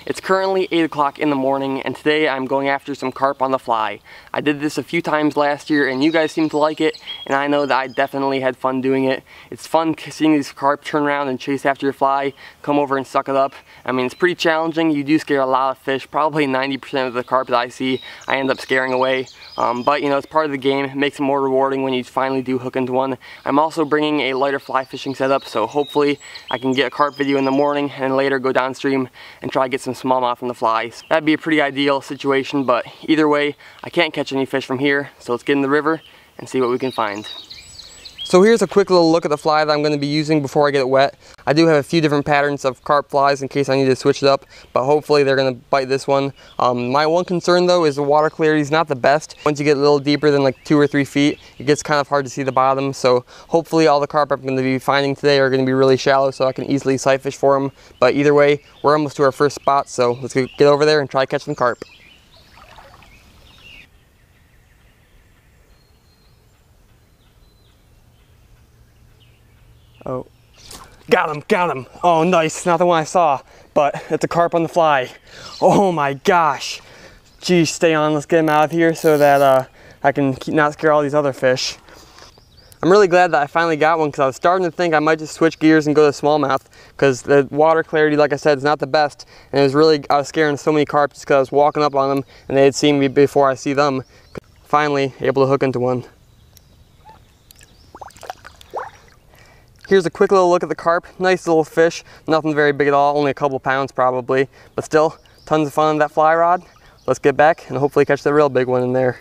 It's currently 8 o'clock in the morning, and today I'm going after some carp on the fly. I did this a few times last year and you guys seem to like it, and I know that I definitely had fun doing it. It's fun seeing these carp turn around and chase after your fly, come over and suck it up. I mean, it's pretty challenging. You do scare a lot of fish. Probably 90% of the carp that I see I end up scaring away. But you know, it's part of the game. It makes it more rewarding when you finally do hook into one. I'm also bringing a lighter fly fishing setup, so hopefully I can get a carp video in the morning and later go downstream and try to get some smallmouth from the flies. That'd be a pretty ideal situation, but either way, I can't catch any fish from here, so let's get in the river and see what we can find. So here's a quick little look at the fly that I'm going to be using before I get it wet. I do have a few different patterns of carp flies in case I need to switch it up, but hopefully they're going to bite this one. My one concern though is the water clarity is not the best. Once you get a little deeper than like 2 or 3 feet, it gets kind of hard to see the bottom. So hopefully all the carp I'm going to be finding today are going to be really shallow so I can easily sight fish for them. But either way, we're almost to our first spot, so let's get over there and try to catch some carp. Oh, got him. Oh, nice. Not the one I saw, but it's a carp on the fly. Oh my gosh. Geez, stay on. Let's get him out of here so that I can not scare all these other fish. I'm really glad that I finally got one because I was starting to think I might just switch gears and go to smallmouth because the water clarity, like I said, is not the best. And I was scaring so many carp just because I was walking up on them and they had seen me before I see them. Finally, able to hook into one. Here's a quick little look at the carp. Nice little fish, nothing very big at all, only a couple pounds probably, but still tons of fun on that fly rod. Let's get back and hopefully catch the real big one in there.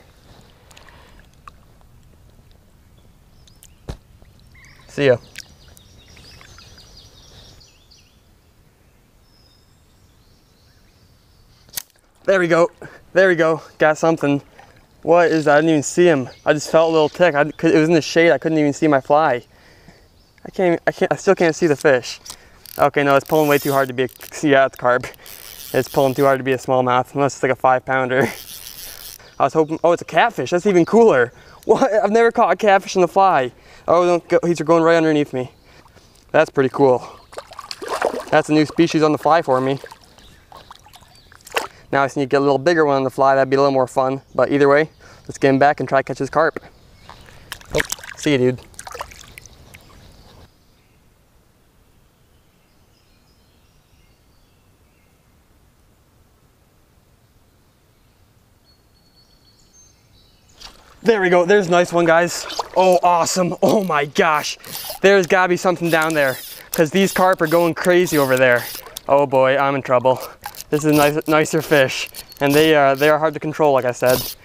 See ya. There we go, got something. What is that? I didn't even see him. I just felt a little tick. It was in the shade, I couldn't even see my fly. I still can't see the fish. Okay, no, it's pulling way too hard to be yeah, it's carp. It's pulling too hard to be a smallmouth, unless it's like a 5-pounder. I was hoping, oh, it's a catfish. That's even cooler. What? I've never caught a catfish in the fly. Oh, don't go, he's going right underneath me. That's pretty cool. That's a new species on the fly for me. Now I just need to get a little bigger one on the fly. That'd be a little more fun. But either way, let's get him back and try to catch this carp. Oh, see you, dude. There we go, there's a nice one, guys. Oh, awesome, oh my gosh. There's gotta be something down there because these carp are going crazy over there. Oh boy, I'm in trouble. This is a nicer fish and they are hard to control, like I said.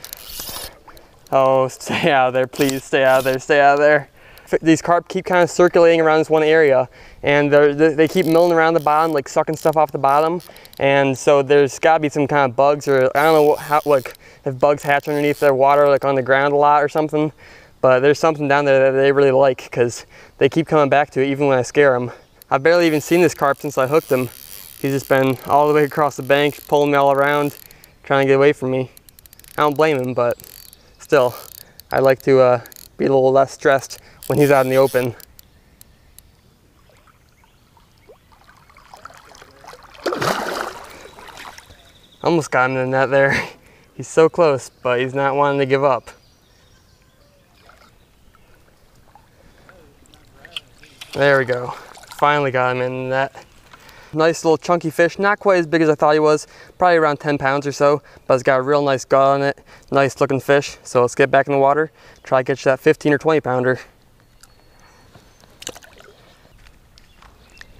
Oh, stay out of there, please, stay out of there. These carp keep kind of circulating around this one area and they keep milling around the bottom, like sucking stuff off the bottom. And so there's gotta be some kind of bugs, or I don't know like if bugs hatch underneath their water, like on the ground a lot or something. But there's something down there that they really like because they keep coming back to it even when I scare them. I've barely even seen this carp since I hooked him. He's just been all the way across the bank, pulling me all around, trying to get away from me. I don't blame him, but still, I like to be a little less stressed when he's out in the open. Almost got him in the net there. He's so close, but he's not wanting to give up. There we go. Finally got him in the net. Nice little chunky fish, not quite as big as I thought he was, probably around 10 pounds or so, but it's got a real nice gut on it. Nice looking fish. So let's get back in the water, try to catch that 15 or 20 pounder.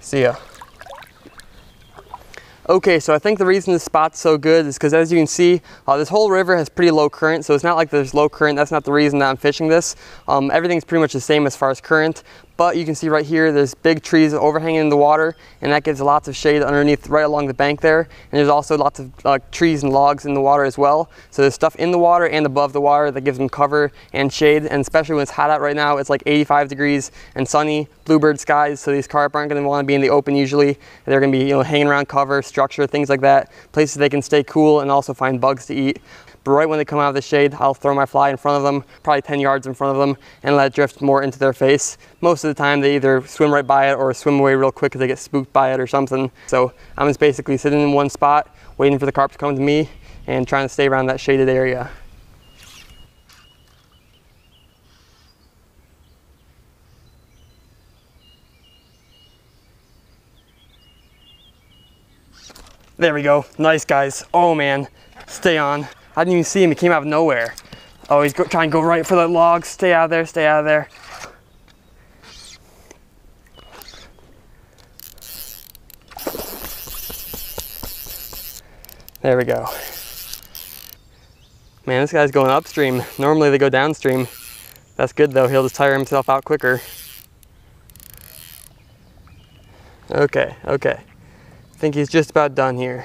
See ya. Okay, so I think the reason this spot's so good is because, as you can see, this whole river has pretty low current, so it's not like there's low current. That's not the reason that I'm fishing this. Everything's pretty much the same as far as current, but you can see right here there's big trees overhanging in the water, and that gives lots of shade underneath right along the bank there. And there's also lots of trees and logs in the water as well. So there's stuff in the water and above the water that gives them cover and shade, and especially when it's hot out right now, it's like 85 degrees and sunny, bluebird skies, so these carp aren't going to want to be in the open usually. They're going to be, hanging around cover, structure, things like that, places they can stay cool and also find bugs to eat. but right when they come out of the shade, I'll throw my fly in front of them, probably 10 yards in front of them, and let it drift more into their face. Most of the time they either swim right by it or swim away real quick because they get spooked by it or something. So I'm just basically sitting in one spot, waiting for the carp to come to me and trying to stay around that shaded area. There we go. Nice, guys. Oh man, stay on. I didn't even see him. He came out of nowhere. Oh, he's trying to go right for that log. Stay out of there. Stay out of there. There we go. Man, this guy's going upstream. Normally they go downstream. That's good though. He'll just tire himself out quicker. Okay, okay. I think he's just about done here.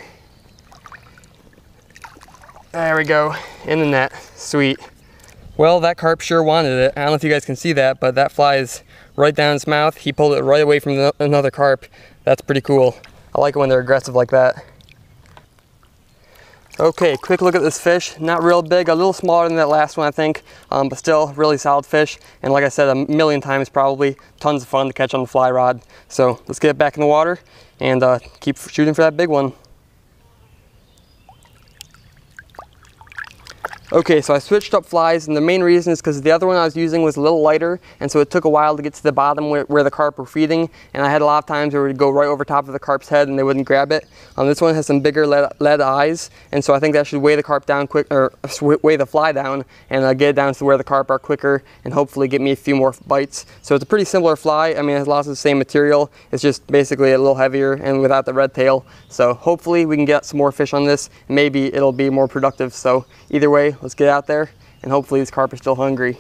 There we go, in the net, sweet. Well, that carp sure wanted it. I don't know if you guys can see that, but that fly is right down his mouth. He pulled it right away from another carp. That's pretty cool. I like it when they're aggressive like that. Okay, quick look at this fish. Not real big, a little smaller than that last one I think, but still really solid fish. And like I said, a million times probably, tons of fun to catch on the fly rod. So let's get it back in the water and keep shooting for that big one. Okay, so I switched up flies, and the main reason is because the other one I was using was a little lighter, and so it took a while to get to the bottom where the carp were feeding, and I had a lot of times where it would go right over top of the carp's head and they wouldn't grab it. This one has some bigger lead eyes, and so I think that should weigh the carp down quick, or weigh the fly down, and get it down to where the carp are quicker, and hopefully get me a few more bites. So it's a pretty similar fly. I mean, it has lots of the same material. It's just basically a little heavier and without the red tail. So hopefully we can get some more fish on this. Maybe it'll be more productive. So either way, let's get out there, and hopefully these carp are still hungry.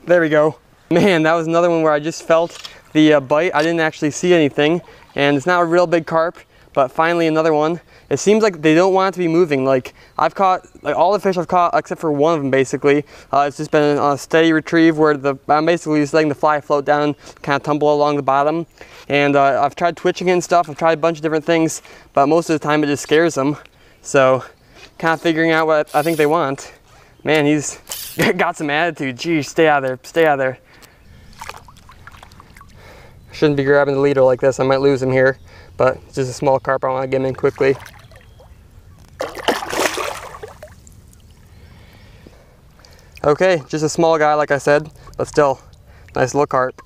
There we go. Man, that was another one where I just felt the bite. I didn't actually see anything, and it's not a real big carp, but finally another one. It seems like they don't want it to be moving. Like, I've caught, like, all the fish I've caught except for one of them basically. It's just been a steady retrieve where I'm basically just letting the fly float down, kind of tumble along the bottom. And I've tried twitching it and stuff. I've tried a bunch of different things, but most of the time it just scares them. So, kind of figuring out what I think they want. Man, he's got some attitude. Geez, stay out of there, stay out of there. Shouldn't be grabbing the leader like this. I might lose him here, but it's just a small carp. I want to get him in quickly. Okay, just a small guy like I said, but still, nice little carp.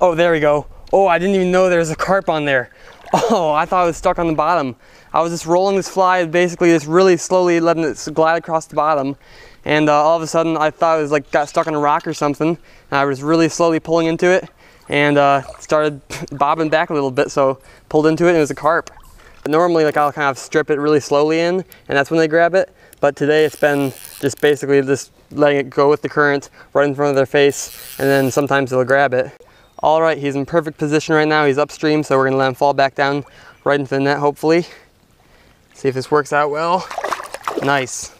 Oh, there we go. Oh, I didn't even know there was a carp on there. Oh, I thought it was stuck on the bottom. I was just rolling this fly, basically just really slowly letting it glide across the bottom. And all of a sudden I thought it was like got stuck on a rock or something. And I was really slowly pulling into it and started bobbing back a little bit, so pulled into it and it was a carp. But normally, like, I'll kind of strip it really slowly in, and that's when they grab it. But today it's been just basically just letting it go with the current right in front of their face, and then sometimes they'll grab it. All right, he's in perfect position right now. He's upstream, so we're gonna let him fall back down right into the net, hopefully. See if this works out well. Nice.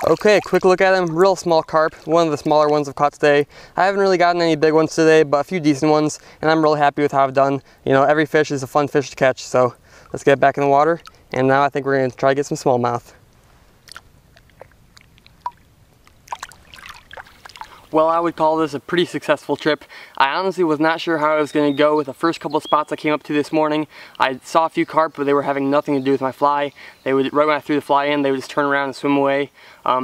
Okay, quick look at him. Real small carp, one of the smaller ones I've caught today. I haven't really gotten any big ones today, but a few decent ones, and I'm really happy with how I've done. You know, every fish is a fun fish to catch, so let's get back in the water. And now I think we're gonna try to get some smallmouth. Well, I would call this a pretty successful trip. I honestly was not sure how I was going to go with the first couple of spots I came up to this morning. I saw a few carp, but they were having nothing to do with my fly. They would, right when I threw the fly in, they would just turn around and swim away.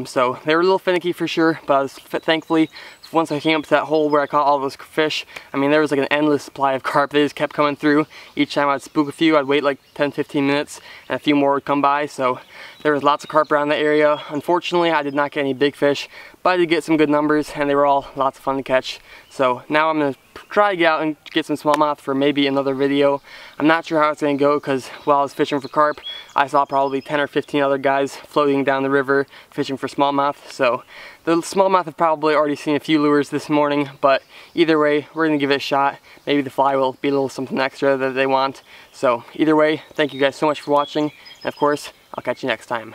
So they were a little finicky for sure, but I was thankfully, once I came up to that hole where I caught all those fish, I mean, there was like an endless supply of carp. They just kept coming through. Each time I'd spook a few, I'd wait like 10-15 minutes, and a few more would come by. So there was lots of carp around the area. Unfortunately, I did not get any big fish, but I did get some good numbers, and they were all lots of fun to catch. So now I'm going to try to get out and get some smallmouth for maybe another video. I'm not sure how it's going to go because while I was fishing for carp, I saw probably 10 or 15 other guys floating down the river fishing for smallmouth. So the smallmouth have probably already seen a few lures this morning, but either way, we're gonna give it a shot. Maybe the fly will be a little something extra that they want. So either way, thank you guys so much for watching, and of course, I'll catch you next time.